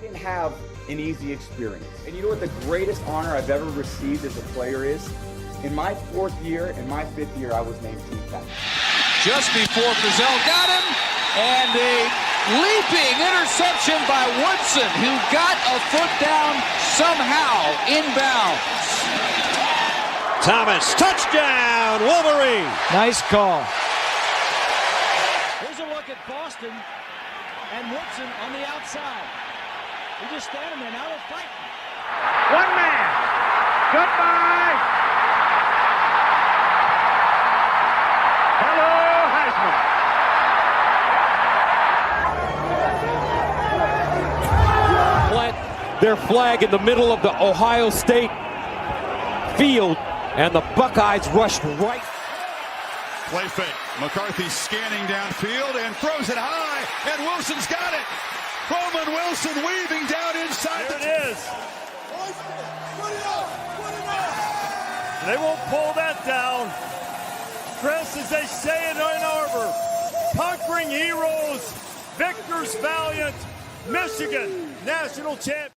didn't have an easy experience. And you know what the greatest honor I've ever received as a player is? In my 4th year and my 5th year, I was named team captain. Just before Fickell got him, and a leaping interception by Woodson, who got a foot down somehow inbounds. Thomas, touchdown, Wolverine. Nice call. Here's a look at Boston and Woodson on the outside. They're just standing there, now they're fighting. One man. Goodbye. Hello, Heisman. Plant their flag in the middle of the Ohio State field, and the Buckeyes rushed right. Play fake. McCarthy scanning downfield and throws it high, and Wilson's got it. Bowman Wilson weaving down inside. There it is. They won't pull that down. Chris, as they say in Ann Arbor, conquering heroes, victors valiant, Michigan, national champion.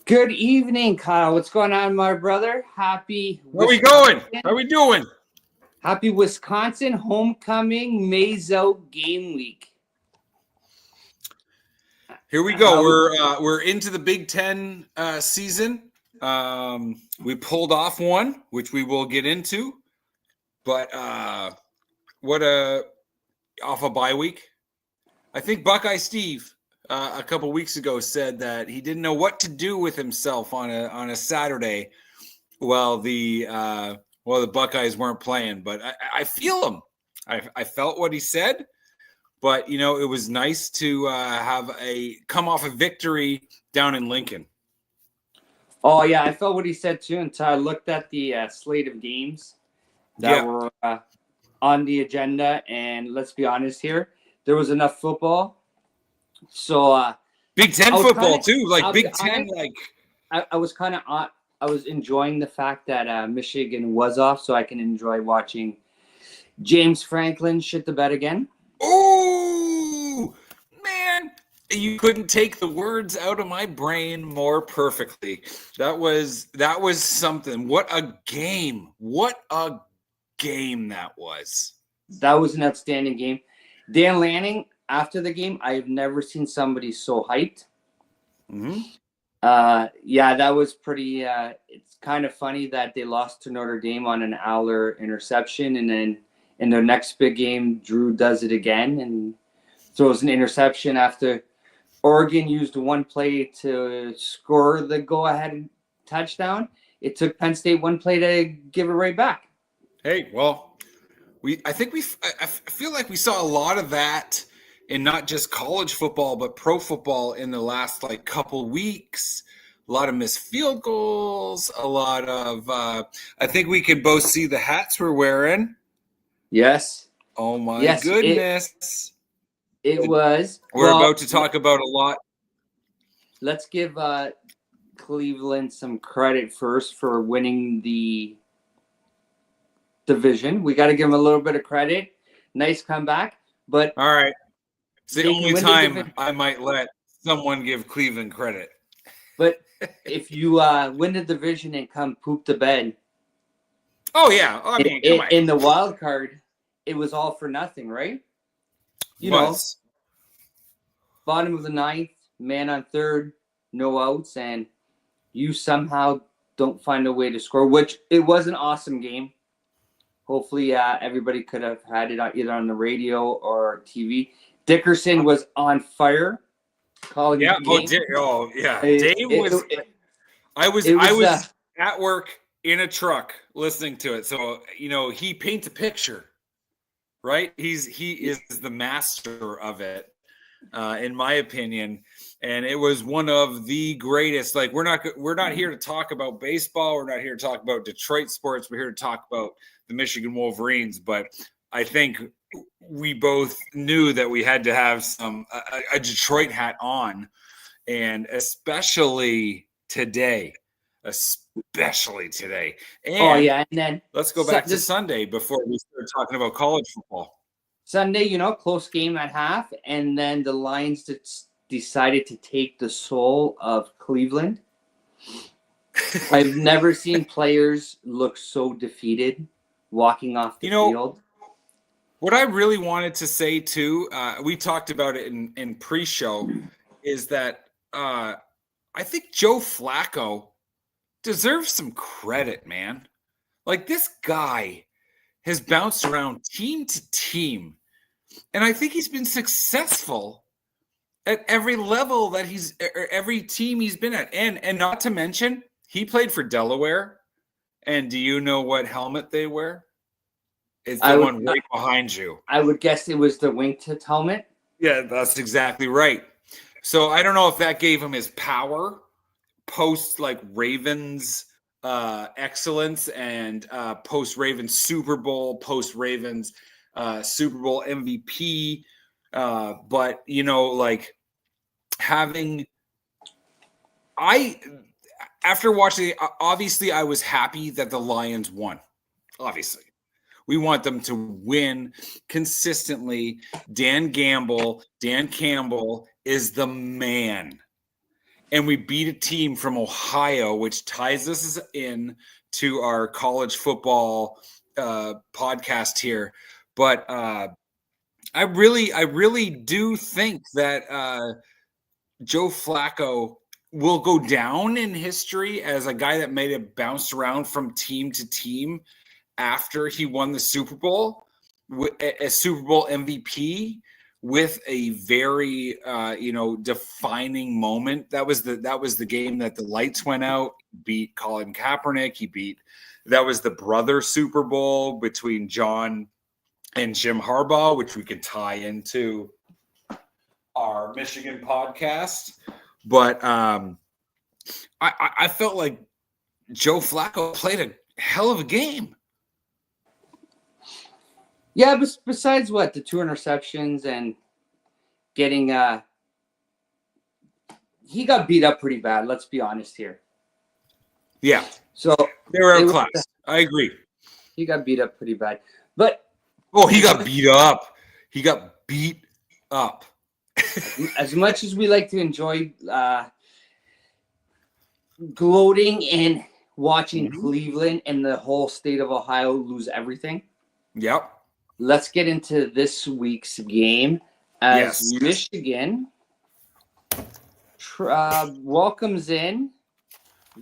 Good evening, Kyle. What's going on, my brother? Happy. Where we going? How are we doing? Happy Wisconsin homecoming Mazo game week. Here we go. We're into the Big Ten season. We pulled off one, which we will get into. But off a bye week. I think Buckeye Steve a couple weeks ago said that he didn't know what to do with himself on a Saturday while the Buckeyes weren't playing. But I feel him. I felt what he said. But it was nice to come off a victory down in Lincoln. Oh yeah, I felt what he said too until I looked at the slate of games that were on the agenda, and let's be honest here, there was enough football. So Big Ten football too, like Big Ten, I was enjoying the fact that Michigan was off, so I can enjoy watching James Franklin shit the bed again. Oh man, you couldn't take the words out of my brain more perfectly. That was something. What a game! What a game that was. That was an outstanding game. Dan Lanning, after the game, I have never seen somebody so hyped. Mm-hmm. That was pretty. It's kind of funny that they lost to Notre Dame on an Aller interception, and then in their next big game, Drew does it again and throws an interception after Oregon used one play to score the go-ahead touchdown. It took Penn State one play to give it right back. Hey, well, I feel like we saw a lot of that in not just college football, but pro football in the last couple weeks. A lot of missed field goals, a lot of I think we could both see the hats we're wearing. Yes. Oh my goodness. It was. We're about to talk about a lot. Let's give Cleveland some credit first for winning the division. We got to give them a little bit of credit. Nice comeback. But all right. It's the only time I might let someone give Cleveland credit. But if you win the division and come poop the bed. Oh, yeah. I mean, in the wild card, it was all for nothing, right? You know, bottom of the ninth, man on third, no outs, and you somehow don't find a way to score, which it was an awesome game. Hopefully, everybody could have had it either on the radio or TV. Dickerson was on fire. Calling yeah. Dave was. I was at work in a truck listening to it, so he paints a picture, right? He is the master of it, in my opinion, and it was one of the greatest. We're not here to talk about baseball. We're not here to talk about Detroit sports. We're here to talk about the Michigan Wolverines, but I think we both knew that we had to have a Detroit hat on, and especially today. And and then let's go back to Sunday before we start talking about college football. Sunday, close game at half, and then the Lions decided to take the soul of Cleveland. I've never seen players look so defeated walking off the field. What I really wanted to say too, we talked about it in pre-show, is that I think Joe Flacco deserves some credit, man. Like, this guy has bounced around team to team, and I think he's been successful at every level that every team he's been at. And not to mention, he played for Delaware. And do you know what helmet they wear? It's the one right behind you. I would guess it was the wingtip helmet. Yeah, that's exactly right. So I don't know if that gave him his power post like Ravens excellence and post Ravens Super Bowl, post Ravens Super Bowl MVP. But like after watching it, obviously I was happy that the Lions won. Obviously, we want them to win consistently. Dan Campbell is the man. And we beat a team from Ohio, which ties us in to our college football podcast here. But I really do think that Joe Flacco will go down in history as a guy that made it bounce around from team to team after he won the Super Bowl, a Super Bowl MVP with a very defining moment. That was the game that the lights went out. Beat Colin Kaepernick. That was the brother Super Bowl between John and Jim Harbaugh, which we could tie into our Michigan podcast. But I felt like Joe Flacco played a hell of a game. Yeah, but besides the 2 interceptions and getting he got beat up pretty bad, let's be honest here. Yeah. So they were outclassed. I agree. He got beat up pretty bad. But he got beat up. He got beat up. As much as we like to enjoy gloating and watching Cleveland and the whole state of Ohio lose everything. Yep. Let's get into this week's game as Michigan welcomes in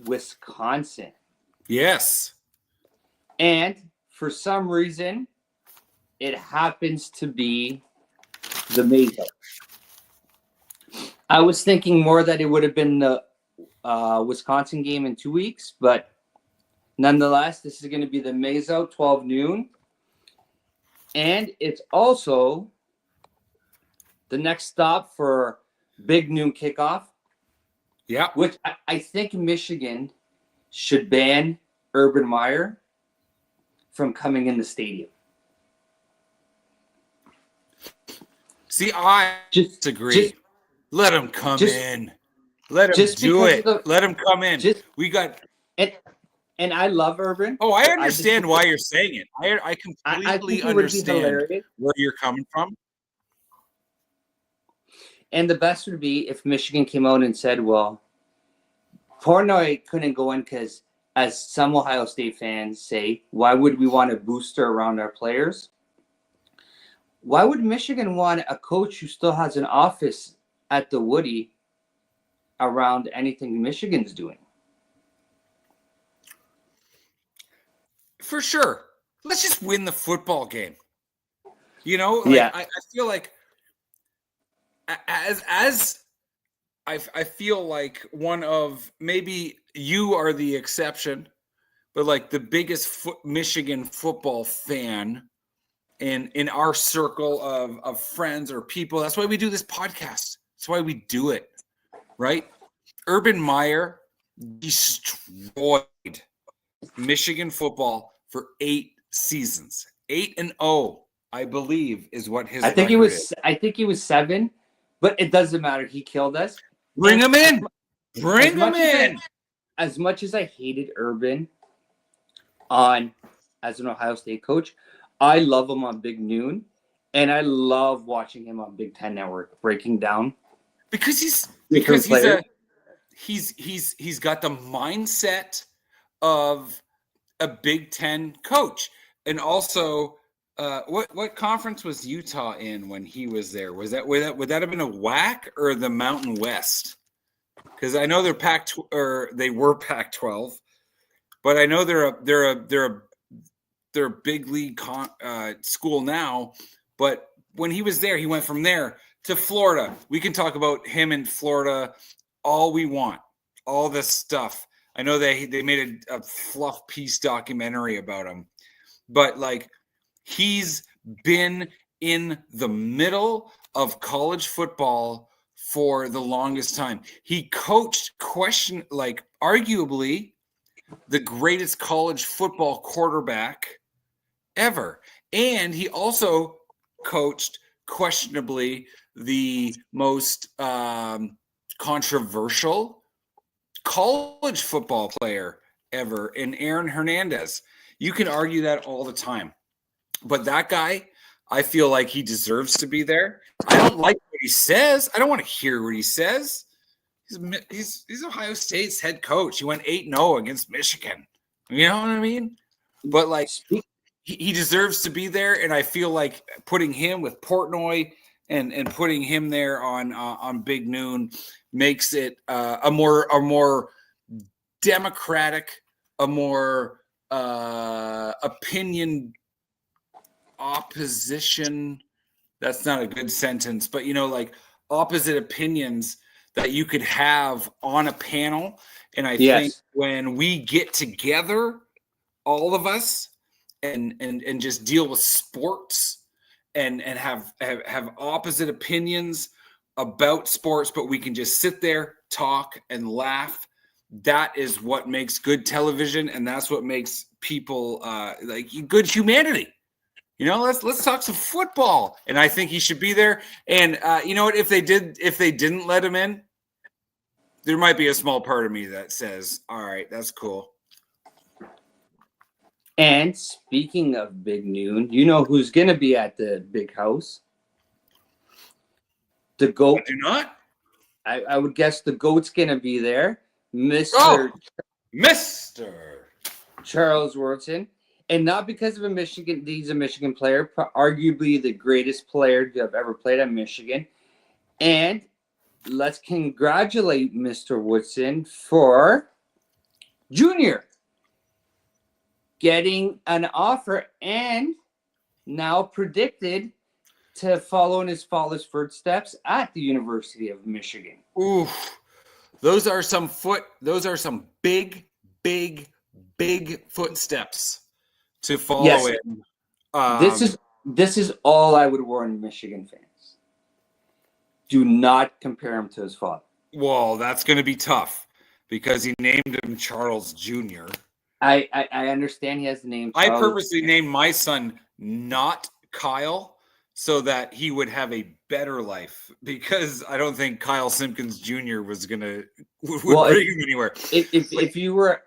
Wisconsin. Yes. And for some reason, it happens to be the Mazo. I was thinking more that it would have been the Wisconsin game in 2 weeks, but nonetheless, this is going to be the Mazo, 12 noon. And it's also the next stop for big noon kickoff. Yeah. Which I think Michigan should ban Urban Meyer from coming in the stadium. See, I disagree. Let him come in. Let him do it. Let him come in. We got and I love Urban. Oh, I understand why you're saying it. I completely understand where you're coming from. And the best would be if Michigan came out and said, well, Portnoy couldn't go in because, as some Ohio State fans say, why would we want a booster around our players? Why would Michigan want a coach who still has an office at the Woody around anything Michigan's doing? For sure. Let's just win the football game. I feel like as I feel like one of, maybe you are the exception, but like the biggest Michigan football fan in our circle of friends or people. That's why we do this podcast. That's why we do it, right? Urban Meyer destroyed Michigan football for 8 seasons. 8-0, I believe, is what his. I think he was 7, but it doesn't matter. He killed us. Bring him in. Bring him in. As much as I hated Urban as an Ohio State coach, I love him on Big Noon, And I love watching him on Big Ten Network breaking down because he's got the mindset of a Big Ten coach. And also, what conference was Utah in when he was there? Would that have been a WAC or the Mountain West? Because I know they were Pac-12, but I know they're a big league school now. But when he was there, he went from there to Florida. We can talk about him in Florida all we want, all this stuff. I know they made a fluff piece documentary about him, but like he's been in the middle of college football for the longest time. He coached arguably the greatest college football quarterback ever. And he also coached questionably the most controversial college football player ever in Aaron Hernandez. You can argue that all the time. But that guy, I feel like he deserves to be there. I don't like what he says. I don't want to hear what he says. He's Ohio State's head coach. He went 8-0 against Michigan. You know what I mean? But like he deserves to be there, and I feel like putting him with Portnoy and putting him there on Big Noon makes it a more democratic, a more opinion opposition. That's not a good sentence, but like opposite opinions that you could have on a panel. And I think when we get together, all of us, and just deal with sports and have opposite opinions about sports, but we can just sit there, talk, and laugh. That is what makes good television, and that's what makes people like good humanity. Let's talk some football, and I think he should be there. And you know what? If they didn't let him in, there might be a small part of me that says, "All right, that's cool." And speaking of Big Noon, you know who's going to be at the big house? The GOAT. I do not. I would guess the GOAT's going to be there. Mr. Charles Woodson. And not because of he's a Michigan player, arguably the greatest player to have ever played at Michigan. And let's congratulate Mr. Woodson for Junior getting an offer and now predicted to follow in his father's footsteps at the University of Michigan. Ooh, those are some big footsteps to follow in. This is all I would warn Michigan fans. Do not compare him to his father. Well, that's going to be tough because he named him Charles Jr. I understand he has the name Charles. I purposely named my son not Kyle so that he would have a better life, because I don't think Kyle Simpkins Jr. would bring him anywhere. If you were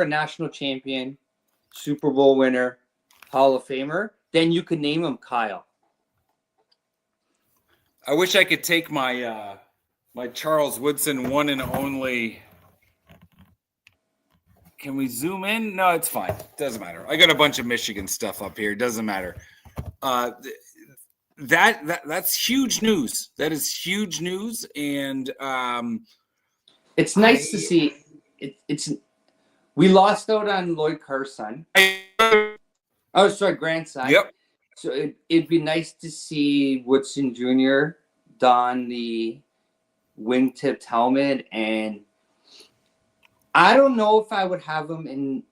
a national champion, Super Bowl winner, Hall of Famer, then you could name him Kyle. I wish I could take my my Charles Woodson one and only. Can we zoom in? No, it's fine. Doesn't matter. I got a bunch of Michigan stuff up here. Doesn't matter. That's huge news. That is huge news, and it's nice to see. We lost out on Lloyd Carson. Grandson. Yep. So it'd be nice to see Woodson Jr. don the wingtipped helmet, and I don't know if I would have him in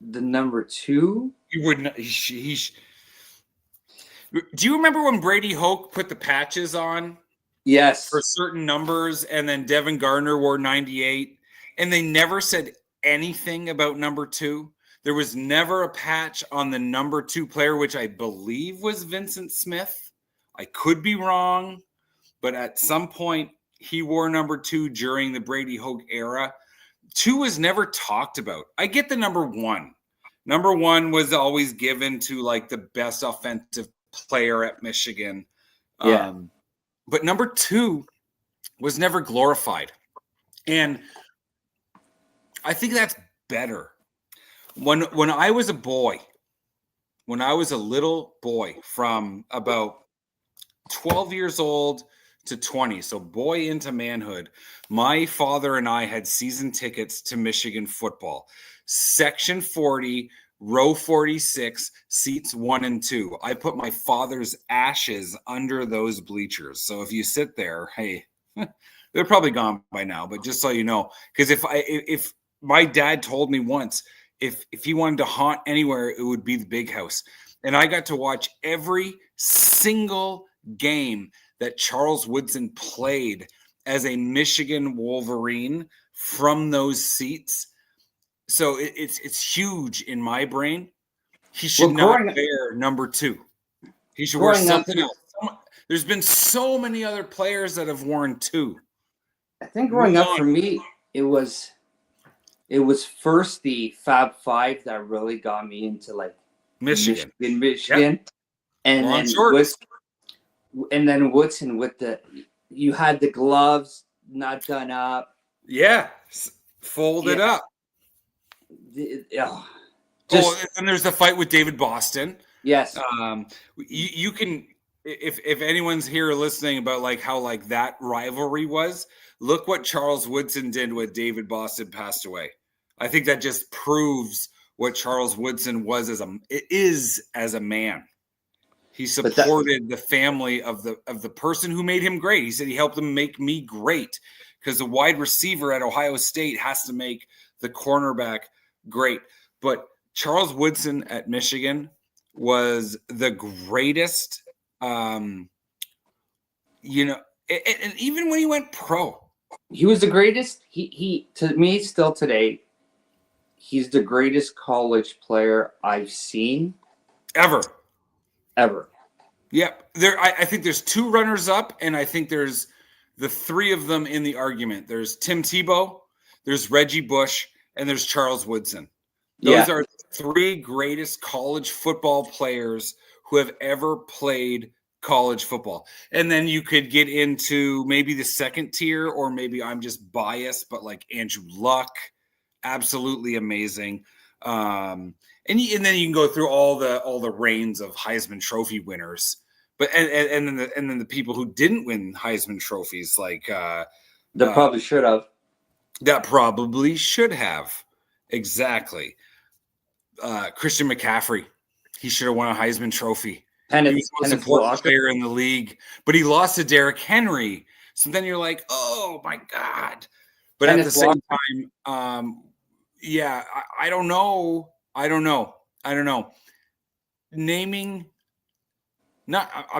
the number 2. You wouldn't. Do you remember when Brady Hoke put the patches on? Yes. For certain numbers, and then Devin Gardner wore 98, and they never said anything about number 2. There was never a patch on the number 2 player, which I believe was Vincent Smith. I could be wrong, but at some point he wore number 2 during the Brady Hoke era. 2 was never talked about. I get the number 1. Number 1 was always given to like the best offensive player at Michigan. Yeah. But number 2 was never glorified. And I think that's better. When I was a boy, when I was a little boy from about 12 years old to 20, so boy into manhood, my father and I had season tickets to Michigan football. Section 40, row 46, seats 1 and 2. I put my father's ashes under those bleachers. So if you sit there, hey, they're probably gone by now, but just so you know, because if my dad told me once, if he wanted to haunt anywhere, it would be the Big House. And I got to watch every single game that Charles Woodson played as a Michigan Wolverine from those seats. So it's huge in my brain. He should not wear number 2. He should wear something else. There's been so many other players that have worn 2. I think growing up for me, it was first the Fab Five that really got me into like Michigan, yep. and then Woodson with you had the gloves not done up, folded up. And there's the fight with David Boston. Yes, you can. If anyone's here listening about like how like that rivalry was, look what Charles Woodson did when David Boston passed away. I think that just proves what Charles Woodson was as a man. He supported the family of the person who made him great. He said he helped them make me great, because the wide receiver at Ohio State has to make the cornerback great. But Charles Woodson at Michigan was the greatest. And even when he went pro, he was the greatest. He to me still today, he's the greatest college player I've seen ever. Yep. I think there's 2 runners up, and I think there's the 3 of them in the argument. There's Tim Tebow, there's Reggie Bush, and there's Charles Woodson. Those are the 3 greatest college football players who have ever played college football. And then you could get into maybe the second tier, or maybe I'm just biased, but like Andrew Luck, absolutely amazing. And then you can go through all the reigns of Heisman Trophy winners, but and then the people who didn't win Heisman trophies, like that probably should have. Exactly. Christian McCaffrey, he should have won a Heisman Trophy. He was the most important player in the league, but he lost to Derrick Henry. So then you're like, oh my God. But at the same time, I don't know. I'm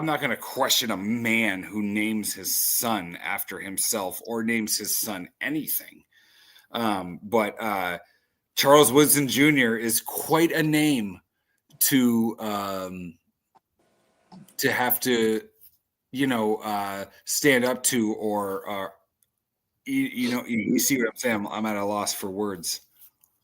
not going to question a man who names his son after himself or names his son anything. But Charles Woodson Jr. is quite a name to have to, stand up to, or you see what I'm saying? I'm at a loss for words.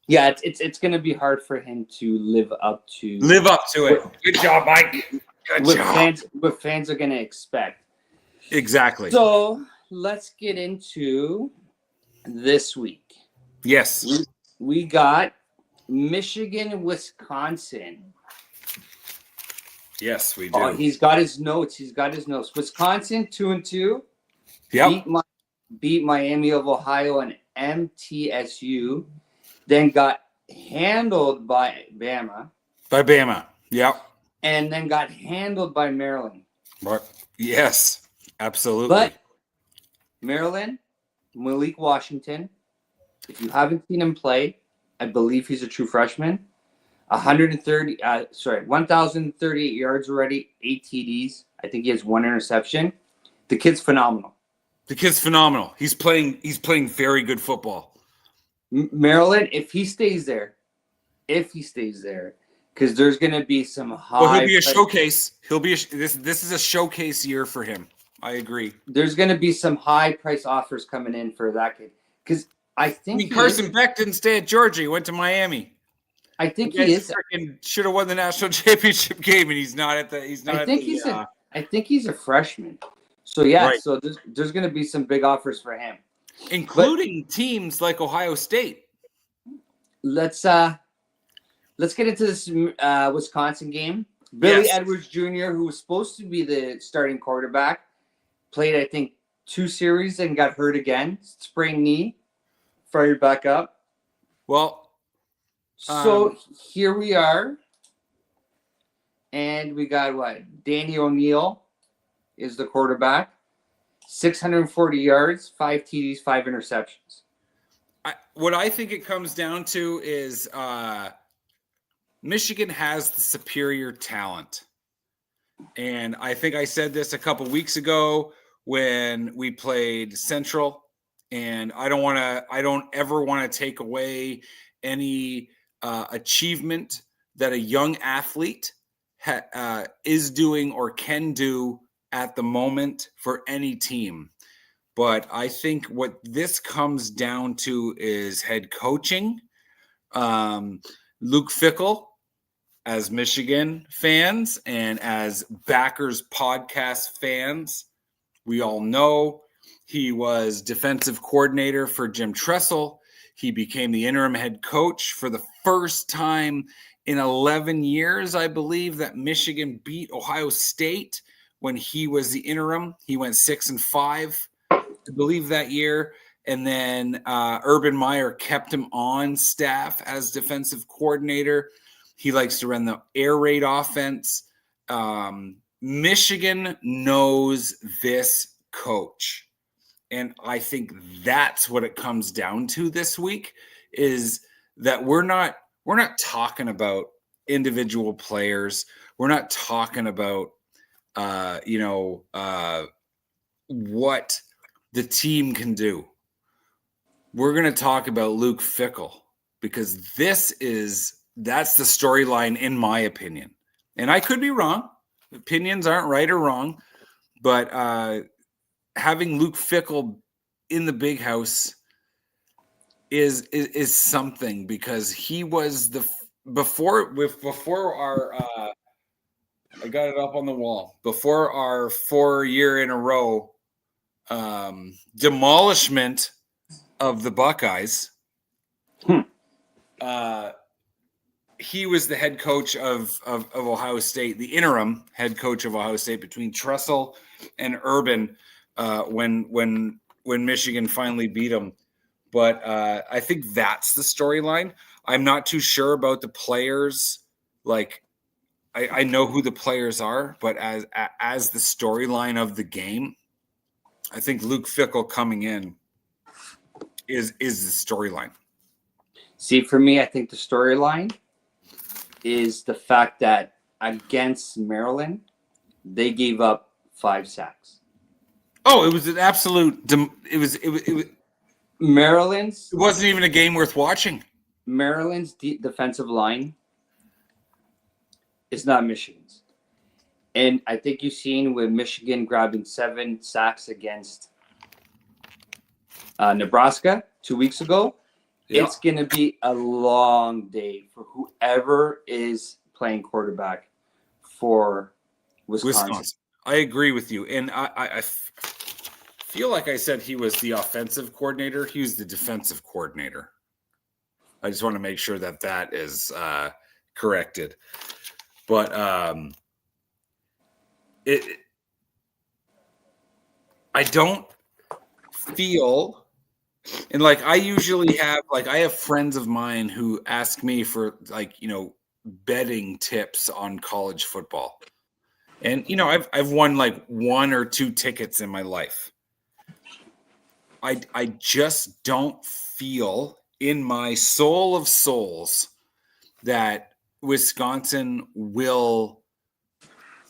Yeah, it's going to be hard for him to live up to it. Good job, Mike. What fans are going to expect. Exactly. So let's get into this week. Yes. We got Michigan, Wisconsin. Yes, we do. Oh, he's got his notes. Wisconsin 2-2. Yep. Beat Miami of Ohio and MTSU. Then got handled by Bama. Yep. And then got handled by Maryland. But yes, absolutely. But Maryland, Malik Washington, if you haven't seen him play, I believe he's a true freshman. 1,038 yards already, 8 TDs. I think he has 1 interception. The kid's phenomenal. He's playing very good football. Maryland, if he stays there, because there's going to be some high. Well, he'll be a showcase. This is a showcase year for him. I agree. There's going to be some high price offers coming in for that kid, because I think Carson Beck didn't stay at Georgia. He went to Miami. I think he is. Should have won the national championship game, and he's not at the. I think he's a freshman. So yeah, right. so there's going to be some big offers for him, including teams like Ohio State. Let's get into this Wisconsin game. Billy Edwards Jr., who was supposed to be the starting quarterback, played I think 2 series and got hurt again, sprained knee, fired back up. Well, so here we are, and we got Danny O'Neal is the quarterback, 640 yards, 5 TDs, 5 interceptions. What I think it comes down to is Michigan has the superior talent. And I think I said this a couple weeks ago when we played Central, and I don't ever want to take away any achievement that a young athlete is doing or can do at the moment for any team. But I think what this comes down to is head coaching. Luke Fickell, as Michigan fans and as Backers podcast fans, we all know he was defensive coordinator for Jim Tressel. He became the interim head coach for the first time in 11 years, I believe, that Michigan beat Ohio State when he was the interim. He went 6-5, I believe, that year. And then Urban Meyer kept him on staff as defensive coordinator. He likes to run the air raid offense. Michigan knows this coach. And I think that's what it comes down to this week, is that we're not talking about individual players. We're not talking about what the team can do. We're going to talk about Luke Fickell, because that's the storyline, in my opinion. And I could be wrong. Opinions aren't right or wrong, but having Luke Fickell in the big house is something, because he was before our I got it up on the wall, before our 4-year in a row demolishment of the Buckeyes. He was the head coach of Ohio State, the interim head coach of Ohio State between Tressel and Urban when Michigan finally beat him. But I think that's the storyline. I'm not too sure about the players. Like, I know who the players are, but as the storyline of the game, I think Luke Fickell coming in is the storyline. See, for me, I think the storyline is the fact that against Maryland, they gave up 5 sacks. Oh, it was an absolute. It was Maryland's. It wasn't even a game worth watching. Maryland's defensive line is not Michigan's, and I think you've seen with Michigan grabbing 7 sacks against Nebraska 2 weeks ago. Yeah. It's going to be a long day for whoever is playing quarterback for Wisconsin. I agree with you. And I feel like I said he was the offensive coordinator. He was the defensive coordinator. I just want to make sure that is corrected. But I don't feel... And I usually have, I have friends of mine who ask me for betting tips on college football. And, I've won 1 or 2 tickets in my life. I just don't feel in my soul of souls that Wisconsin will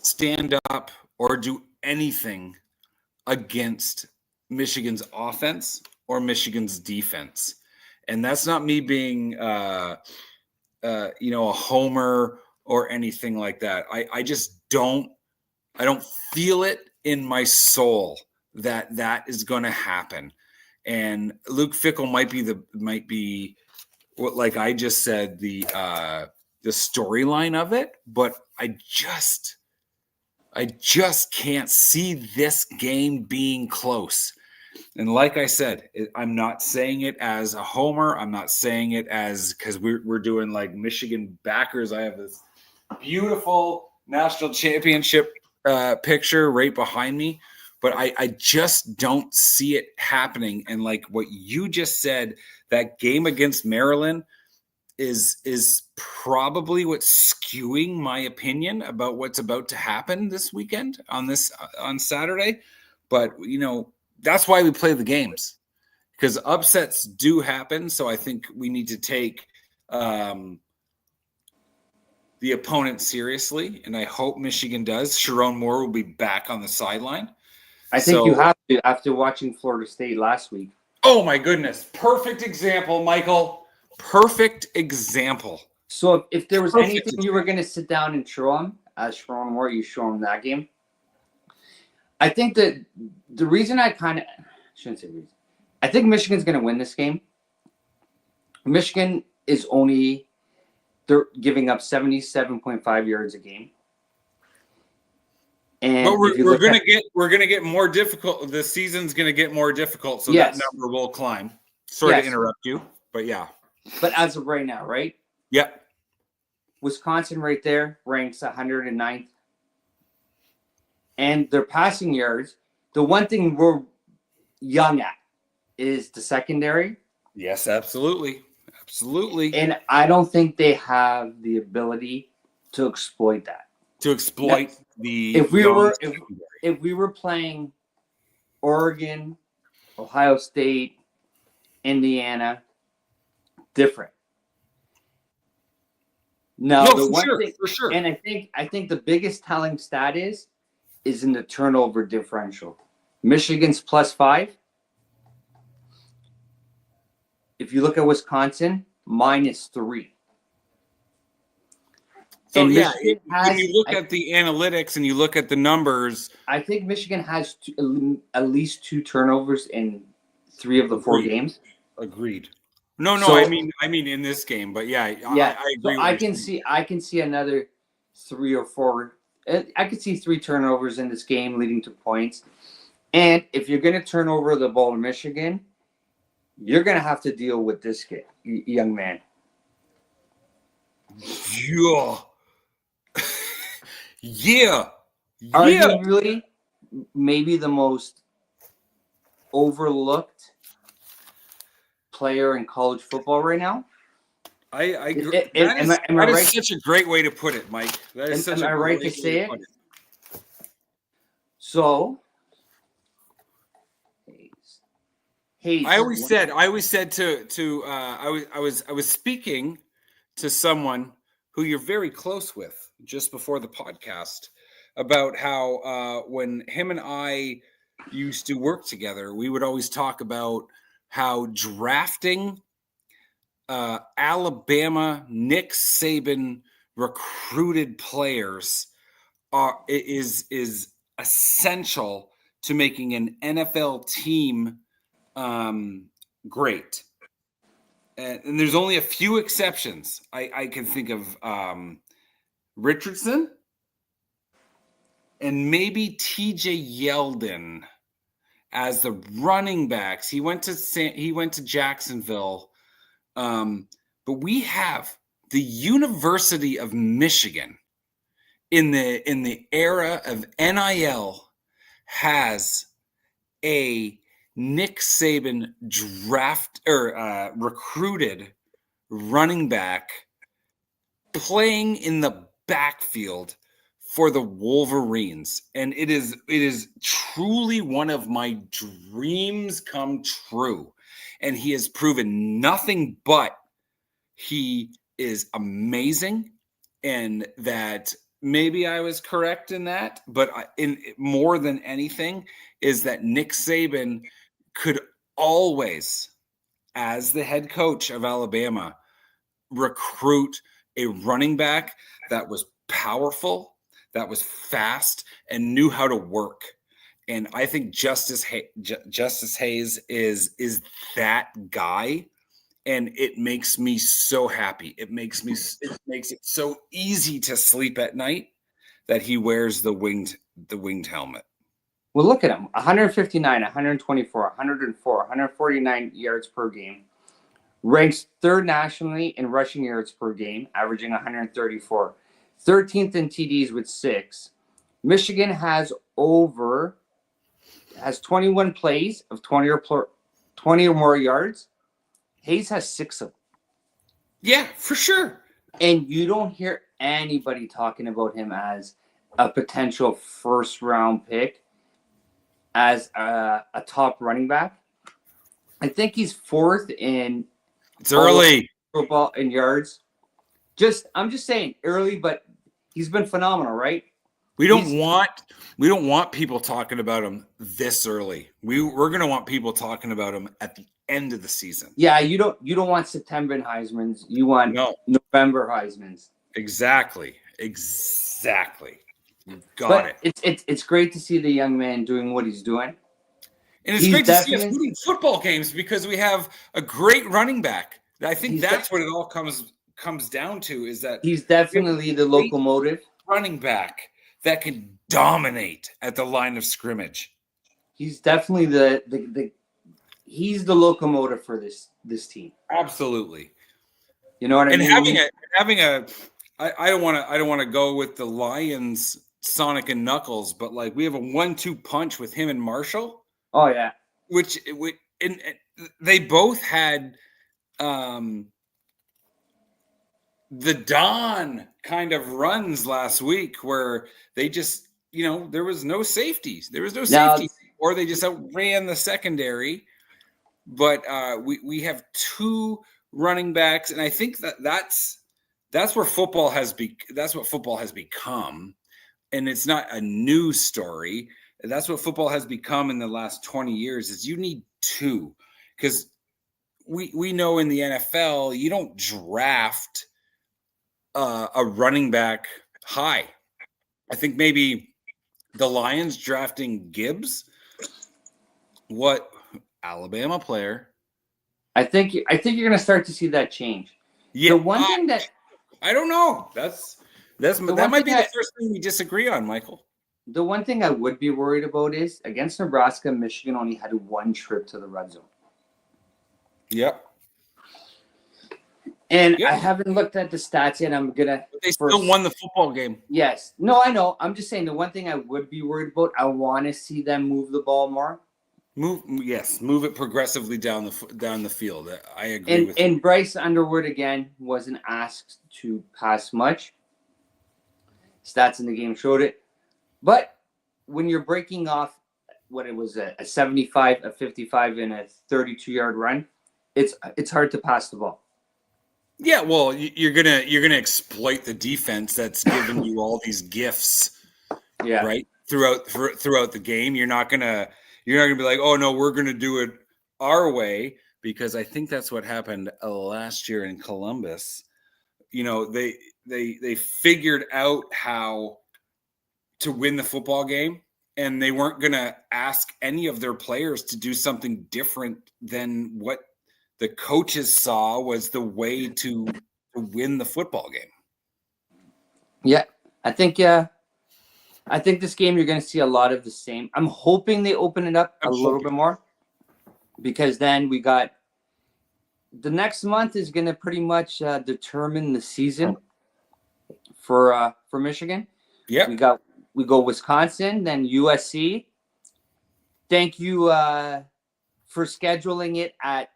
stand up or do anything against Michigan's offense or Michigan's defense. And that's not me being, a homer or anything like that. I just don't feel it in my soul that is going to happen. And Luke Fickell might be what, like I just said, the storyline of it, but I just can't see this game being close. And like I said, I'm not saying it as a homer. I'm not saying it as because we're doing like Michigan backers. I have this beautiful national championship picture right behind me, but I just don't see it happening. And like what you just said, that game against Maryland is probably what's skewing my opinion about what's about to happen this weekend on Saturday. But that's why we play the games, because upsets do happen. So I think we need to take the opponent seriously, and I hope Michigan does. Sharon Moore will be back on the sideline. I think you have to, after watching Florida State last week. Oh my goodness. Perfect example, Michael. Perfect example. So if there was anything you were going to sit down and show him, as Sharon Moore, you show him that game. I think that the reason I shouldn't say reason. I think Michigan's going to win this game. Michigan is they're giving up 77.5 yards a game. And but we're gonna get more difficult. The season's gonna get more difficult, so that number will climb. Sorry to interrupt you, but yeah. But as of right now, right? Yep. Wisconsin right there ranks 109th. And their passing yards, the one thing we're young at is the secondary. Yes, absolutely. Absolutely. And I don't think they have the ability to exploit that. If we were playing Oregon, Ohio State, Indiana, different. For sure. And I think the biggest telling stat is in the turnover differential. Michigan's +5. If you look at Wisconsin, -3. So when you look at the analytics and you look at the numbers, I think Michigan has at least 2 turnovers in 3 of the 4 games. Agreed. No, so, I mean in this game, but I agree. So I can see another 3 or 4. I could see 3 turnovers in this game leading to points. And if you're going to turn over the ball to Michigan, you're going to have to deal with this kid, young man. Yeah. Arguably, maybe the most overlooked player in college football right now. I agree. That is such a great way to put it, Mike. That is such a great way to say it. So, Hayes. I always said I was speaking to someone who you're very close with just before the podcast about how when him and I used to work together, we would always talk about how drafting Alabama Nick Saban recruited players is essential to making an NFL team great. And there's only a few exceptions. I can think of Richardson and maybe TJ Yeldon as the running backs. He went to Jacksonville. But we have the University of Michigan in the era of NIL has a Nick Saban recruited running back playing in the backfield for the Wolverines. And it is truly one of my dreams come true. And he has proven nothing but he is amazing, and that maybe I was correct in that. But in more than anything is that Nick Saban could always, as the head coach of Alabama, recruit a running back that was powerful, that was fast, and knew how to work. And I think Justice Hayes is that guy. and it makes me so happy. It makes it so easy to sleep at night that he wears the winged helmet. Well, look at him. 159, 124, 104, 149 yards per game. Ranks third nationally in rushing yards per game, averaging 134. 13th in TDs with 6. Michigan has 21 plays of 20 or more yards. Hayes has 6 of them. Yeah, for sure. And you don't hear anybody talking about him as a potential first-round pick, as a top running back. I think he's 4th in it's early football in yards. I'm just saying early, but he's been phenomenal, right? We don't want people talking about him this early. We're going to want people talking about him at the end of the season. Yeah, you don't want September Heismans. You want November Heismans. Exactly. You got it. It's great to see the young man doing what he's doing. And it's great to see us winning football games because we have a great running back. I think that's what it all comes down to, is that he's definitely the locomotive running back that can dominate at the line of scrimmage. He's definitely he's the locomotive for this team. Absolutely. You know what I mean? And I don't want to go with the Lions Sonic and Knuckles, but like we have a 1-2 punch with him and Marshall. Oh yeah. Which they both had the dawn kind of runs last week where they just, there was no safeties. Or they just outran the secondary. But we have 2 running backs, and I think that's where football has that's what football has become. And it's not a new story. That's what football has become in the last 20 years is you need 2. Because we know in the NFL, you don't draft a running back high. I think maybe the Lions drafting Gibbs, Alabama player. I think you're going to start to see that change. Yeah, the one thing that I don't know. That might be the first thing we disagree on, Michael. The one thing I would be worried about is against Nebraska, Michigan only had 1 trip to the red zone. Yep. And I haven't looked at the stats yet. I'm gonna. But they still won the football game. Yes. No, I know. I'm just saying the one thing I would be worried about. I want to see them move the ball more. Move it progressively down the field. I agree with you. And Bryce Underwood again wasn't asked to pass much. Stats in the game showed it, but when you're breaking off what it was a 75, a 55, and a 32-yard run, it's hard to pass the ball. Yeah, well, you're gonna exploit the defense that's giving you all these gifts. Yeah. Right throughout the game, you're not gonna be like, oh no, we're gonna do it our way, because I think that's what happened last year in Columbus. They figured out how to win the football game, and they weren't gonna ask any of their players to do something different than what the coaches saw was the way to win the football game. Yeah, I think this game you're going to see a lot of the same. I'm hoping they open it up a little bit more, because then we got the next month is going to pretty much determine the season for Michigan. Yeah, we go Wisconsin, then USC. Thank you for scheduling it at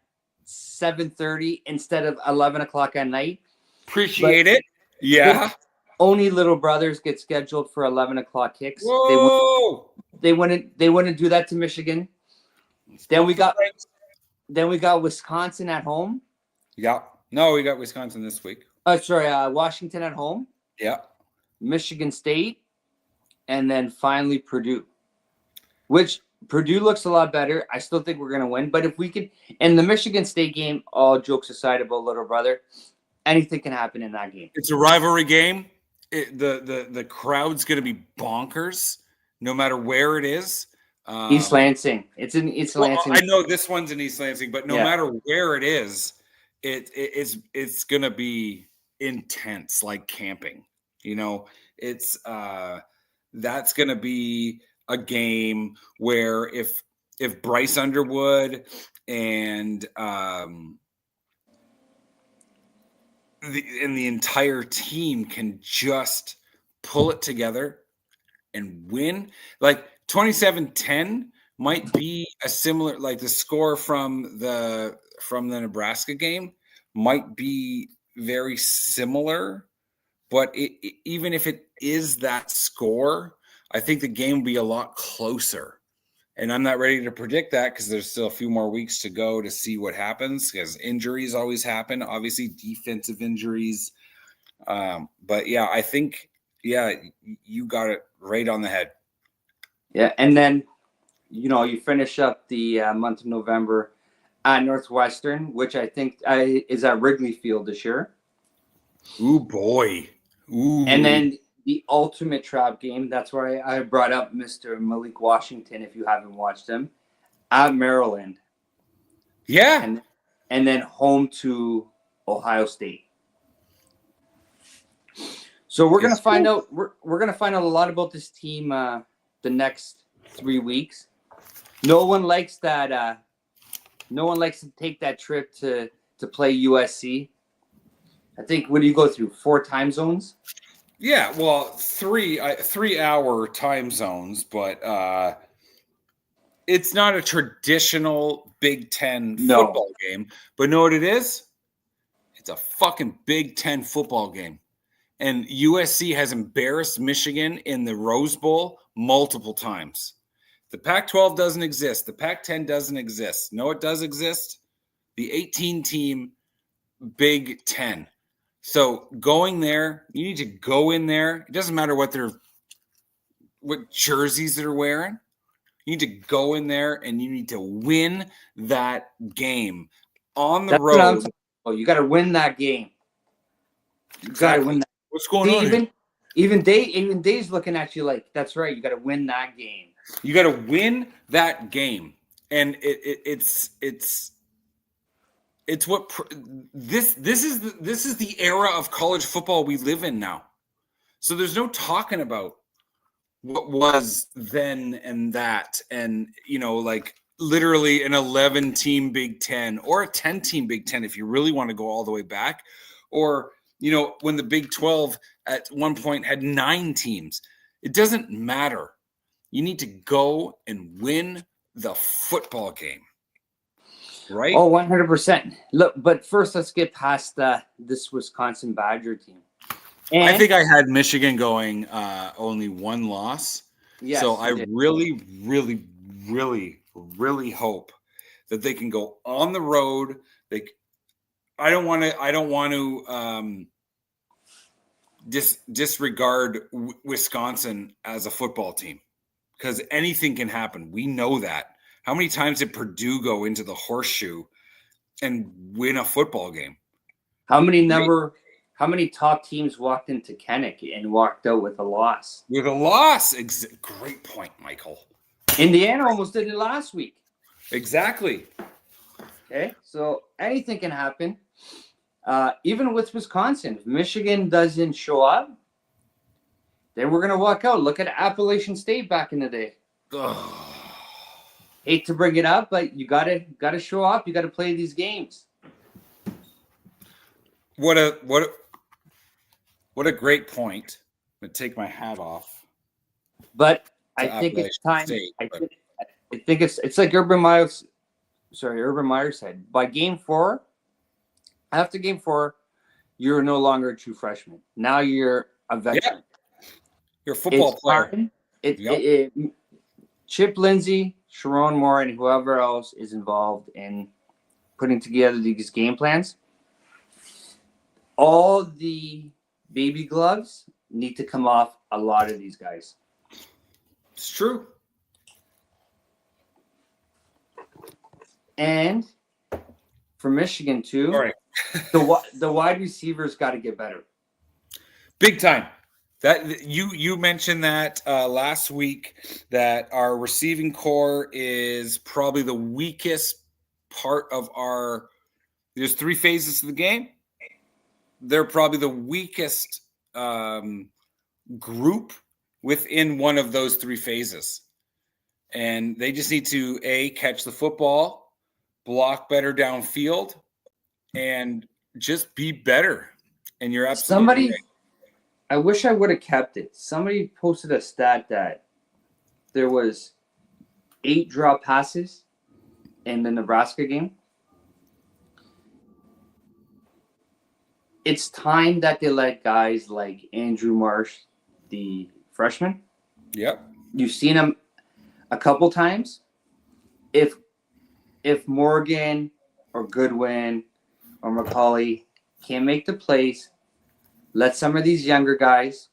7:30 instead of 11 o'clock at night. Appreciate it. Yeah. Only little brothers get scheduled for 11 o'clock kicks. Whoa. They wouldn't do that to Michigan. Then we got Wisconsin at home. Yeah. No, we got Wisconsin this week. Washington at home. Yeah. Michigan State, and then finally Purdue, which Purdue looks a lot better. I still think we're going to win. But if we can, in the Michigan State game, all jokes aside about little brother, anything can happen in that game. It's a rivalry game. The crowd's going to be bonkers no matter where it is. East Lansing. It's in East Lansing. I know this one's in East Lansing, but no matter where it is, it's gonna be intense, like camping. It's that's gonna be a game where if Bryce Underwood and the entire team can just pull it together and win, like 27-10 might be a similar, like the score from the Nebraska game might be very similar, but even if it is that score, I think the game will be a lot closer. And I'm not ready to predict that because there's still a few more weeks to go to see what happens, because injuries always happen, obviously defensive injuries. But yeah, I think, you got it right on the head. Yeah, and then, you finish up the month of November at Northwestern, which I think is at Wrigley Field this year. Ooh, boy. Ooh. And then the ultimate trap game, that's why I brought up Mr. Malik Washington, if you haven't watched him, at Maryland. Yeah. And then home to Ohio State. So we're gonna find out. We're gonna find out a lot about this team the next 3 weeks. No one likes that. No one likes to take that trip to play USC. I think, what do you go through? 4 time zones? Yeah, well, 3-hour time zones, but it's not a traditional Big Ten football game. But know what it is? It's a fucking Big Ten football game. And USC has embarrassed Michigan in the Rose Bowl multiple times. The Pac-12 doesn't exist. The Pac-10 doesn't exist. No, it does exist. The 18-team Big Ten. So going there, you need to go in there. It doesn't matter what jerseys they're wearing. You need to go in there and you need to win that game on the road. You got to win that game. You got to win that. What's going on here? Even Dave's looking at you like, that's right. You got to win that game. You got to win that game, and it's what this is the era of college football we live in now. So there's no talking about what was then and that, and like literally an 11-team Big Ten or a 10-team Big Ten if you really want to go all the way back, or when the Big 12 at one point had 9 teams. It doesn't matter. You need to go and win the football game. Right? Oh, 100%. Look, but first let's get past this Wisconsin Badger team. And I think I had Michigan going only 1 loss. Yes, so I really, really, really, really hope that they can go on the road. I don't want to disregard Wisconsin as a football team, because anything can happen. We know that. How many times did Purdue go into the horseshoe and win a football game? How many top teams walked into Kenneck and walked out with a loss? With a loss. Great point, Michael. Indiana almost did it last week. Exactly. Okay, so anything can happen. Even with Wisconsin, if Michigan doesn't show up, then we're gonna walk out. Look at Appalachian State back in the day. Ugh. Hate to bring it up, but you gotta show up. You gotta play these games. What a great point. I'm gonna take my hat off. But I think it's time. I think it's like Urban Meyer said. By game 4, after game 4, you're no longer a true freshman. Now you're a veteran. Yeah. You're a football player. Chip Lindsey, Sharon Moore, and whoever else is involved in putting together these game plans, all the baby gloves need to come off a lot of these guys. It's true. And for Michigan too, all right. the wide receivers got to get better. Big time. That you mentioned that last week, that our receiving core is probably the weakest part of our There's 3 phases to the game. They're probably the weakest group within one of those 3 phases. And they just need to, A, catch the football, block better downfield, and just be better. And you're absolutely right. I wish I would have kept it. Somebody posted a stat that there was 8 draw passes in the Nebraska game. It's time that they let guys like Andrew Marsh, the freshman. Yep. You've seen him a couple times. If Morgan or Goodwin or McCauley can't make the plays, let some of these younger guys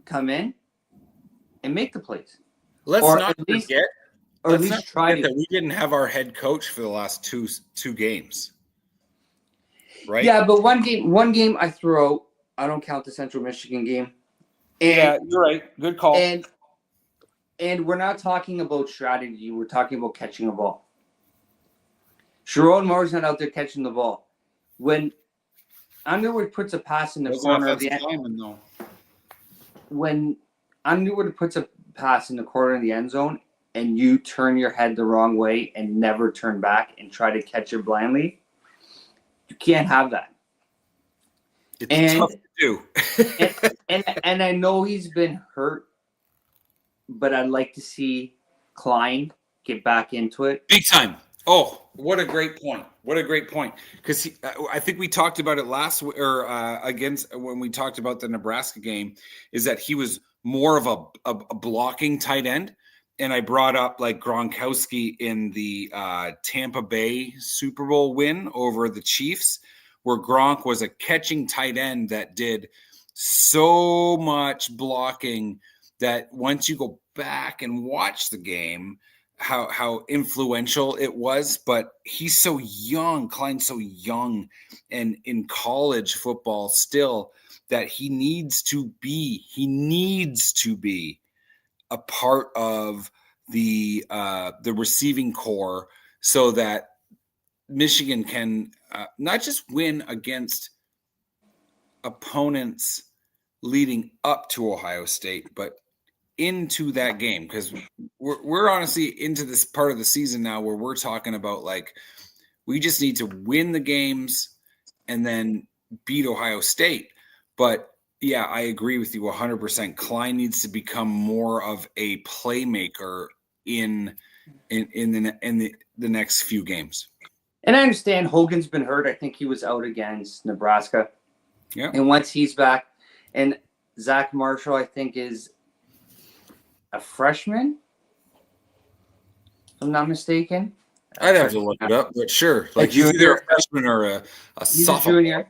come in and make the plays. Let's not forget try that we didn't have our head coach for the last two games. Right? Yeah, but one game I threw out. I don't count the Central Michigan game. Yeah, you're right. Good call. And we're not talking about strategy. We're talking about catching a ball. Sharon Moore's not out there catching the ball. When Underwood puts a pass in the corner of the end zone, when Underwood puts a pass in the corner of the end zone and you turn your head the wrong way and never turn back and try to catch it blindly, you can't have that. It's tough to do. and I know he's been hurt, but I'd like to see Klein get back into it. Big time. Oh, what a great point. What a great point. Because I think we talked about it when we talked about the Nebraska game, is that he was more of a blocking tight end. And I brought up like Gronkowski in the Tampa Bay Super Bowl win over the Chiefs, where Gronk was a catching tight end that did so much blocking that once you go back and watch the game, how influential it was. But he's so young, Klein's so young, and in college football still, that he needs to be a part of the receiving core so that Michigan can not just win against opponents leading up to Ohio State, but into that game, because we're honestly into this part of the season now where we're talking about like we just need to win the games and then beat Ohio State. But yeah, I agree with you 100%. Klein needs to become more of a playmaker in the next few games. And I understand Hogan's been hurt. I think he was out against Nebraska. Yeah. And once he's back, and Zach Marshall, I think, is a freshman, if I'm not mistaken. I'd have to look it up, but sure. Like he's either a freshman or a sophomore. Junior.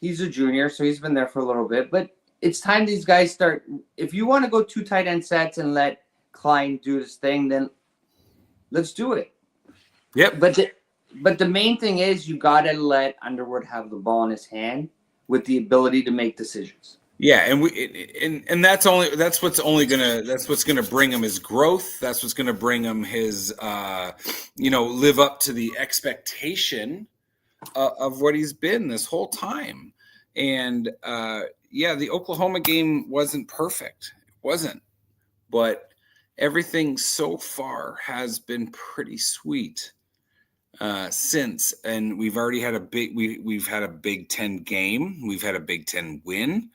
He's a junior, so he's been there for a little bit. But it's time these guys start. If you want to go 2 tight end sets and let Klein do his thing, then let's do it. Yep. But the main thing is you got to let Underwood have the ball in his hand with the ability to make decisions. Yeah, and that's what's gonna bring him his growth. That's what's gonna bring him his live up to the expectation of what he's been this whole time. And the Oklahoma game wasn't perfect. It wasn't, but everything so far has been pretty sweet since. And we've already had we've had a Big Ten game. We've had a Big Ten win.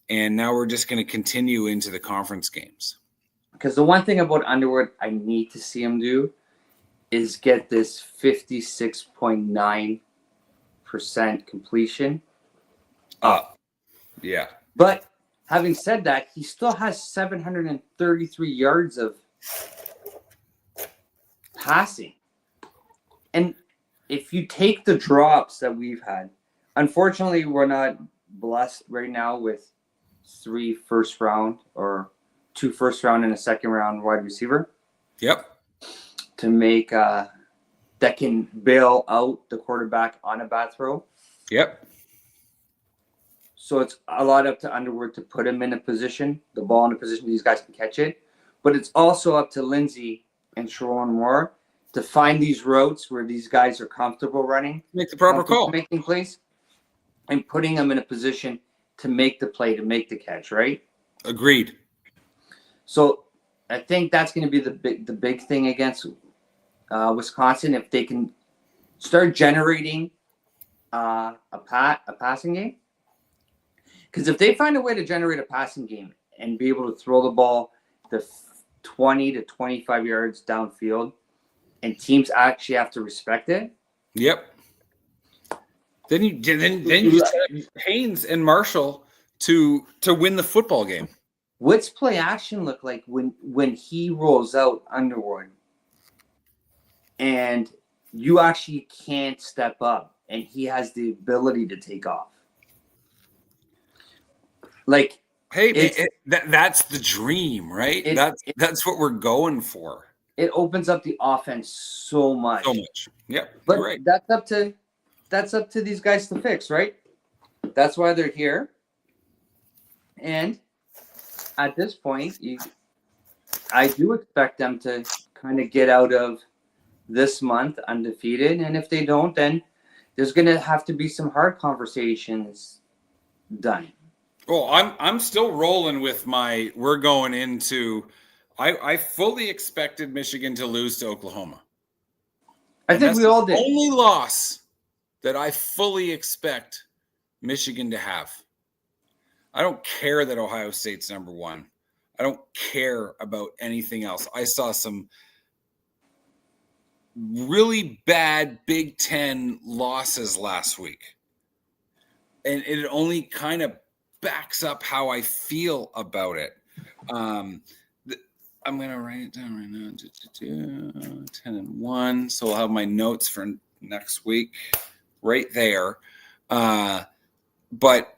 And now we're just going to continue into the conference games. Because the one thing about Underwood I need to see him do is get this 56.9% completion up. Yeah. But having said that, he still has 733 yards of passing. And if you take the drops that we've had, unfortunately, we're not blessed right now with 3 first round or 2 first round and a second round wide receiver. Yep. To make that can bail out the quarterback on a bad throw. Yep. So it's a lot up to Underwood to put him in a position, the ball in a position these guys can catch it. But it's also up to Lindsey and Sharon Moore to find these routes where these guys are comfortable running, make the proper call, making plays, and putting them in a position to make the play, to make the catch, right? Agreed. So I think that's going to be the big thing against Wisconsin, if they can start generating a passing game. Because if they find a way to generate a passing game and be able to throw the ball the 20 to 25 yards downfield, and teams actually have to respect it. Yep. Then you have Haynes and Marshall to win the football game. What's play action look like when he rolls out Underwood and you actually can't step up and he has the ability to take off? Like, hey, that's the dream, right? That's what we're going for. It opens up the offense so much. So much. Yep. But right. that's up to these guys to fix, right? That's why they're here. And at this point, I do expect them to kind of get out of this month undefeated. And if they don't, then there's going to have to be some hard conversations done. Well, I'm still rolling with we're going into I fully expected Michigan to lose to Oklahoma. I think we all did. The only loss that I fully expect Michigan to have. I don't care that Ohio State's number one. I don't care about anything else. I saw some really bad Big Ten losses last week. And it only kind of backs up how I feel about it. I'm going to write it down right now. 10-1. So I'll have my notes for next week right there. But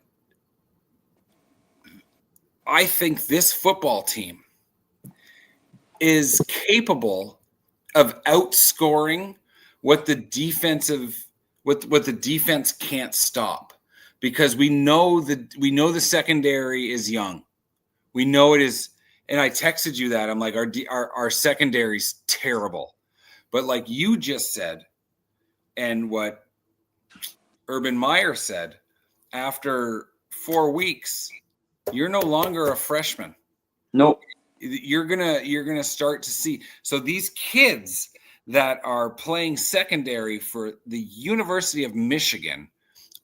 I think this football team is capable of outscoring what the defense can't stop, because we know the secondary is young. We know it is. And I texted you that. I'm like, our secondary's terrible. But like you just said, and what Urban Meyer said, after 4 weeks, you're no longer a freshman. Nope. You're gonna start to see. So these kids that are playing secondary for the University of Michigan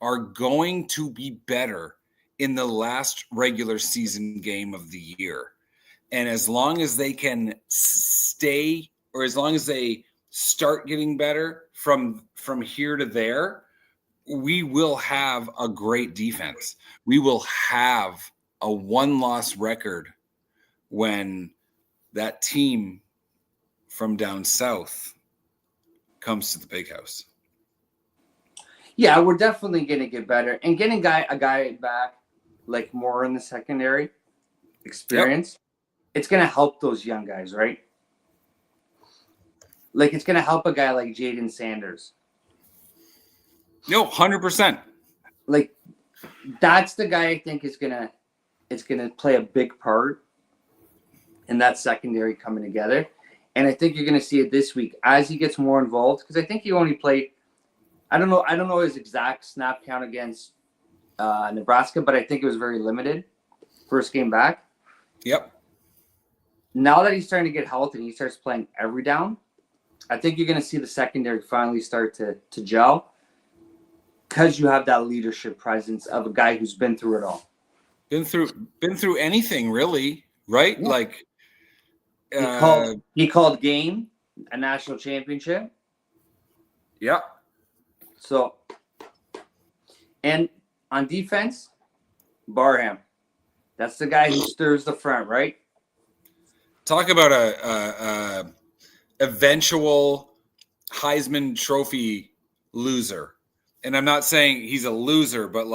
are going to be better in the last regular season game of the year. And as long as they can stay, or as long as they start getting better from here to there, we will have a great defense. We will have a 1-loss record when that team from down south comes to the big house. Yeah, we're definitely going to get better. And getting a guy back, like more in the secondary experience, it's going to help those young guys, right? Like, it's going to help a guy like Jaden Sanders. No, 100%. Like, that's the guy I think it's gonna play a big part in that secondary coming together. And I think you're gonna see it this week as he gets more involved, because I think he only played, I don't know his exact snap count against Nebraska, but I think it was very limited first game back. Yep. Now that he's starting to get healthy and he starts playing every down, I think you're gonna see the secondary finally start to gel, because you have that leadership presence of a guy who's been through it all. Been through anything, really, right? Yeah. Like he called game a national championship. Yeah. So, and on defense, Barham. That's the guy who stirs the front, right? Talk about a eventual Heisman Trophy loser. And I'm not saying he's a loser, but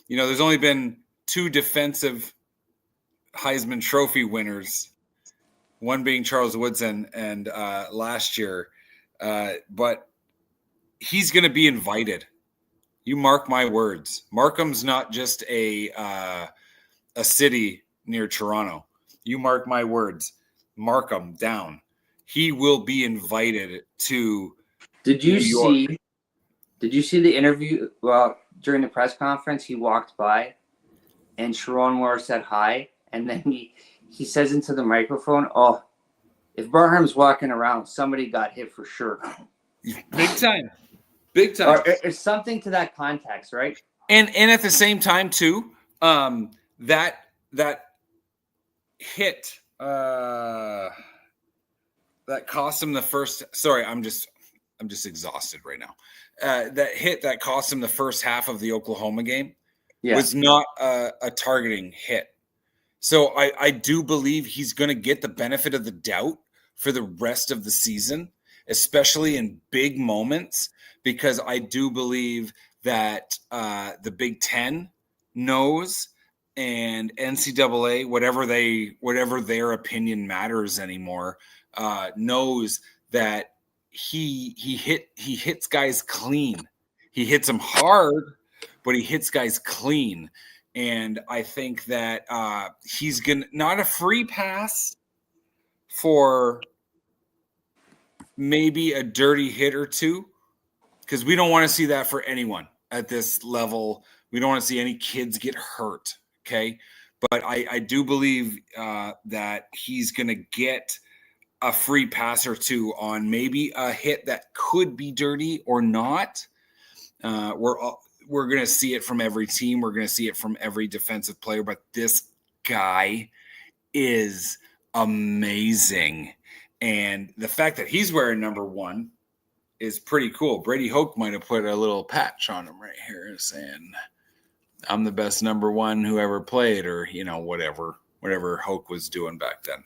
there's only been 2 defensive Heisman Trophy winners, one being Charles Woodson and last year. But he's going to be invited. You mark my words. Markham's not just a city near Toronto. You mark my words. Markham down. he will be invited to Did you New York. see the interview? Well, during the press conference, he walked by, and Sharon Moore said hi, and then he says into the microphone, "Oh, if Barham's walking around, somebody got hit for sure." Big time. Big time. Or it's something to that context, right? And at the same time too, that hit that cost him the first. Sorry, I'm just exhausted right now. That hit that cost him the first half of the Oklahoma game was not a targeting hit. So I do believe he's going to get the benefit of the doubt for the rest of the season, especially in big moments, because I do believe that the Big Ten knows, and NCAA, whatever their opinion matters anymore, knows that he hits guys clean. He hits them hard, but he hits guys clean. And I think that he's gonna not a free pass for maybe a dirty hit or two, because we don't want to see that for anyone at this level. We don't want to see any kids get hurt. Okay. But I do believe that he's going to get a free pass or two on maybe a hit that could be dirty or not. We're going to see it from every team. We're going to see it from every defensive player. But this guy is amazing. And the fact that he's wearing number 1 is pretty cool. Brady Hoke might have put a little patch on him right here saying, "I'm the best number 1 who ever played," or, whatever Hoke was doing back then.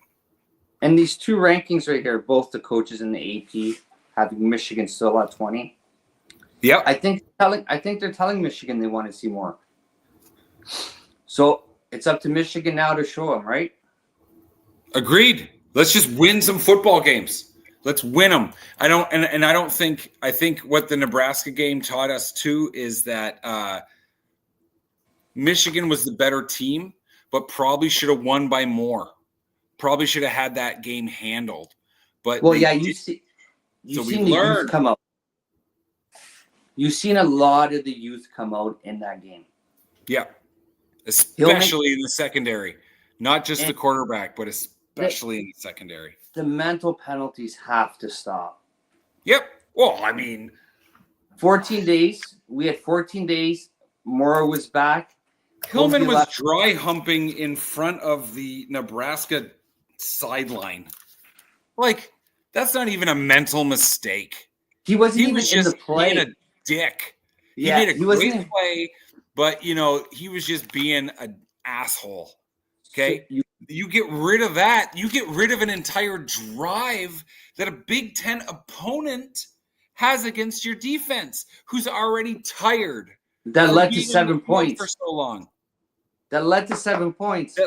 And these two rankings right here, both the coaches and the AP having Michigan still at 20. Yeah, I think they're telling Michigan they want to see more. So it's up to Michigan now to show them, right? Agreed. Let's just win some football games. Let's win them. I think what the Nebraska game taught us too is that Michigan was the better team, but probably should have won by more. Probably should have had that game handled. But you've seen the youth come out. You've seen a lot of the youth come out in that game. Yeah, especially in the secondary, not just the quarterback, but especially in the secondary. The mental penalties have to stop. Yep. Well, I mean, 14 days. We had 14 days. Mora was back. Hillman was dry humping in front of the Nebraska sideline. Like, that's not even a mental mistake. He wasn't even in the play. Being a dick. He made a great play, but he was just being an asshole. Okay. So you get rid of that. You get rid of an entire drive that a Big Ten opponent has against your defense, who's already tired. That led to 7 points for so long. That led to 7 points.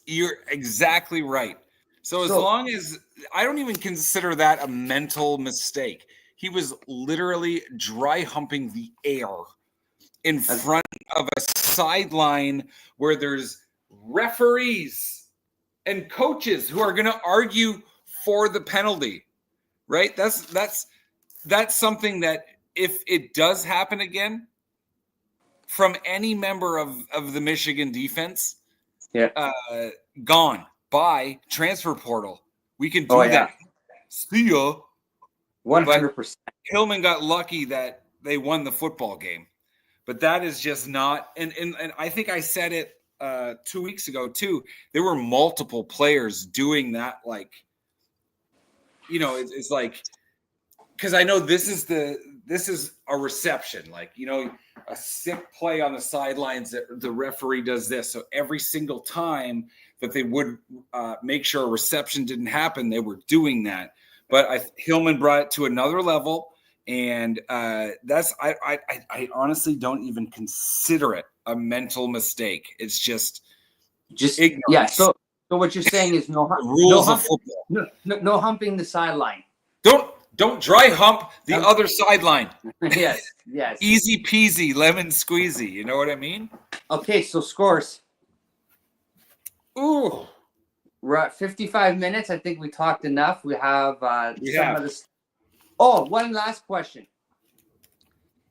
You're exactly right. So as long as I don't even consider that a mental mistake. He was literally dry humping the air in front of a sideline where there's referees and coaches who are going to argue for the penalty, right? That's something that if it does happen again from any member of the Michigan defense, gone by transfer portal. We can do that. See ya. 100%. Hillman got lucky that they won the football game, but that is just not. And I think I said it 2 weeks ago too. There were multiple players doing that. Like, it's like, because I know this is a reception. Like, a sick play on the sidelines that the referee does this. So every single time that they would make sure a reception didn't happen, they were doing that. But Hillman brought it to another level, and I honestly don't even consider it a mental mistake. It's just ignorance. Yeah. So what you're saying is no humping the sideline. Don't dry hump the other sideline. Yes. Easy peasy, lemon squeezy. You know what I mean? Okay, so scores. Ooh. We're at 55 minutes. I think we talked enough. We have some of this. Oh, one last question.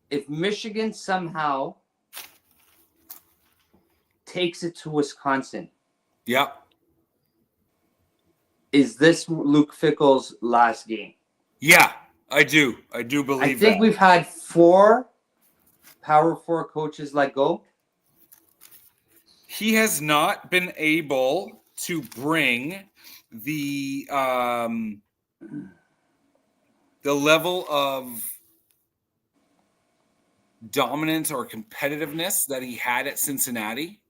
If Michigan somehow takes it to Wisconsin, is this Luke Fickell's last game? Yeah, I do. I do believe that. I think we've had 4 Power 4 coaches let go. He has not been able to bring the level of dominance or competitiveness that he had at Cincinnati.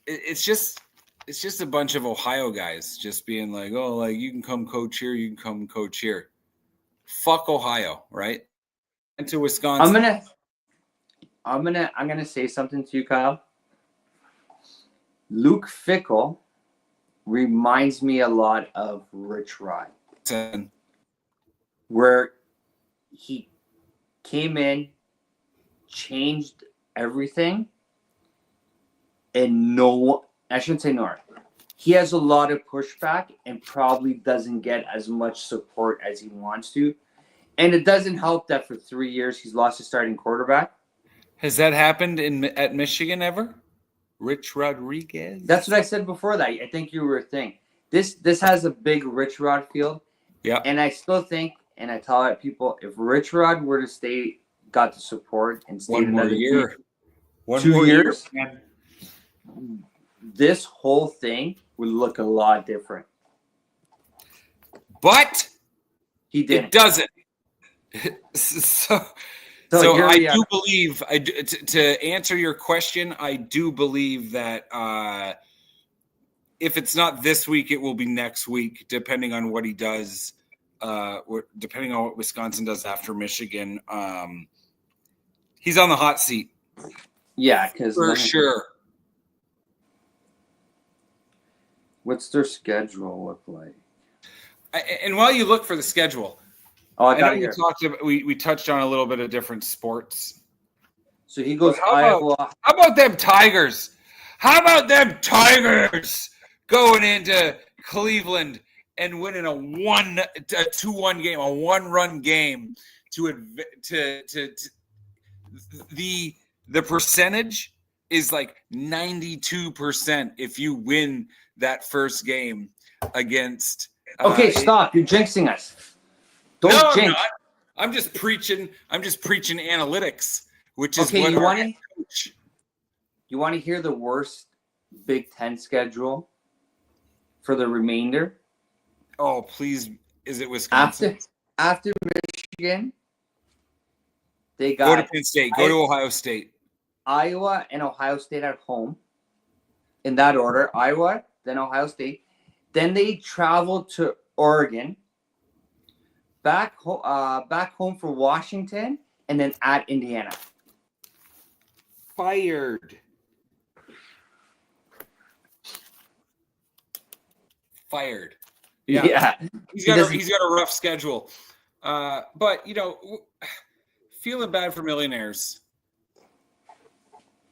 It's just a bunch of Ohio guys just being like, oh, like you can come coach here, you can come coach here. Fuck Ohio, right? And to Wisconsin. I'm gonna say something to you, Kyle. Luke Fickell reminds me a lot of Rich Rod, where he came in, changed everything, and I shouldn't say no. He has a lot of pushback and probably doesn't get as much support as he wants to. And it doesn't help that for 3 years he's lost his starting quarterback. Has that happened at Michigan ever? Rich Rodriguez? That's what I said before that. I think you were a thing. This has a big Rich Rod field. Yeah. And I still think, and I tell people, if Rich Rod were to got the support and stayed another year, 2 years, this whole thing would look a lot different. But he didn't. It doesn't. So I do believe, to answer your question, I do believe that if it's not this week, it will be next week, depending on what he does, depending on what Wisconsin does after Michigan. He's on the hot seat. Yeah, because for sure. What's their schedule look like? And while you look for the schedule, I know we touched on a little bit of different sports. So he goes Iowa. How about them Tigers? How about them Tigers going into Cleveland and winning a 2-1 game, a 1-run game to the percentage is like 92% if you win that first game against. Okay, stop! You're jinxing us. Don't jinx. I'm not. I'm just preaching analytics, which is okay. what You want to hear the worst Big Ten schedule for the remainder? Oh, please! Is it Wisconsin? After Michigan, they got go to Penn State, go to Ohio State, Iowa, and Ohio State at home. In that order: Iowa, then Ohio State, then they travel to Oregon. Back home for Washington, and then at Indiana. Fired. Yeah. He's got a rough schedule. But feeling bad for millionaires.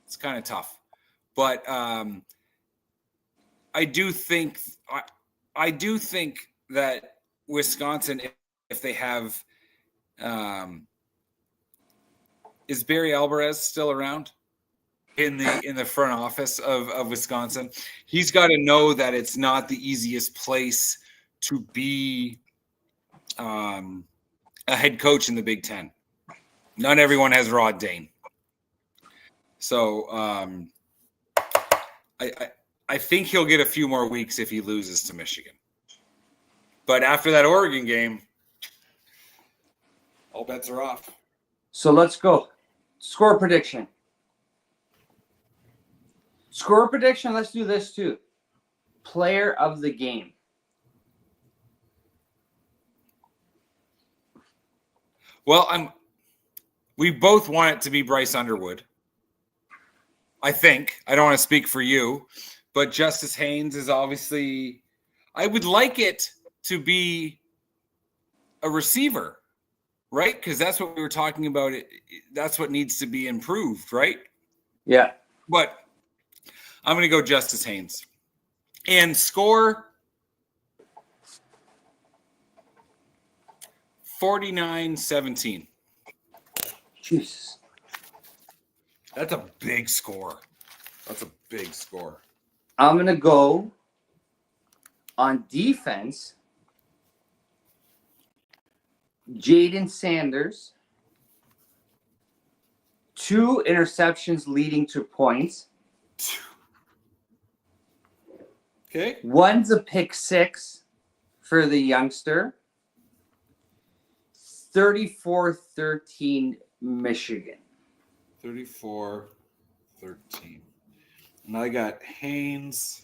It's kind of tough. But I do think that Wisconsin, if they have, is Barry Alvarez still around in the front office of Wisconsin? He's got to know that it's not the easiest place to be a head coach in the Big Ten. Not everyone has Rod Dane. So I think he'll get a few more weeks if he loses to Michigan. But after that Oregon game, all bets are off. So let's go. Score prediction. Let's do this too. Player of the game. Well, we both want it to be Bryce Underwood. I think. I don't want to speak for you, but Justice Haynes is obviously. I would like it to be a receiver, right? Because that's what we were talking about. That's what needs to be improved, right? Yeah. But I'm going to go Justice Haynes. And score 49-17. Jesus. That's a big score. That's a big score. I'm going to go on defense. Jaden Sanders. 2 interceptions leading to points. Okay. One's a pick 6 for the youngster. 34-13 Michigan. 34-13. And I got Haynes.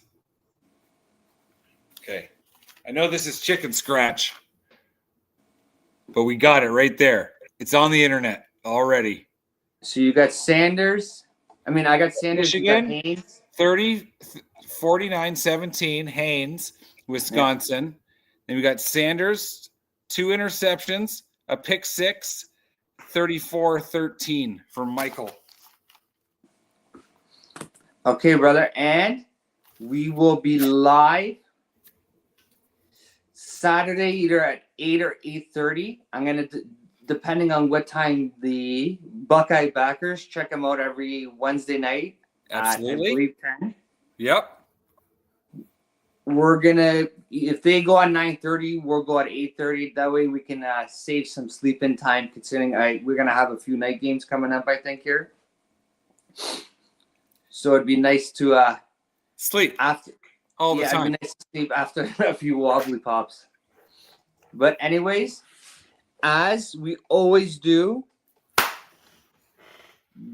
Okay. I know this is chicken scratch, but we got it right there. It's on the internet already. So you got Sanders. I got Sanders. Michigan, you got Haynes. 49-17, Haynes, Wisconsin. Yeah. Then we got Sanders, 2 interceptions, a pick 6, 34-13 for Michael. Okay, brother. And we will be live Saturday either at 8 or 8:30. I'm going to, depending on what time the Buckeye backers, check them out every Wednesday night. Absolutely. At, I believe 10. Yep. We're going to, if they go at 9:30, we'll go at 8:30. That way we can save some sleep-in time, considering we're going to have a few night games coming up, I think, here. So it'd be nice to sleep after all the time. It'd be nice to sleep after a few wobbly pops. But anyways, as we always do,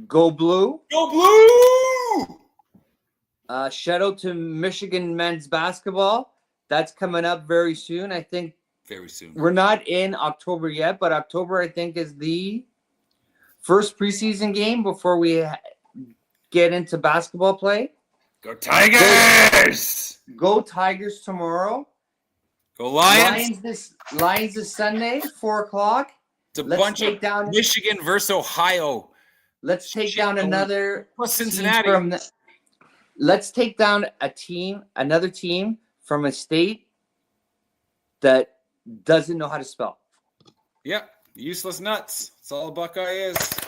go blue. Go blue! Shout out to Michigan men's basketball. That's coming up very soon. I think very soon. We're not in October yet, but October, I think, is the first preseason game before we get into basketball play. Go Tigers! Go Tigers tomorrow. Go Lions! Lions this Sunday, 4 o'clock. It's a bunch of Michigan versus Ohio. Let's take down another Cincinnati. Let's take down another team from a state that doesn't know how to spell. Yep, useless nuts. That's all a Buckeye is.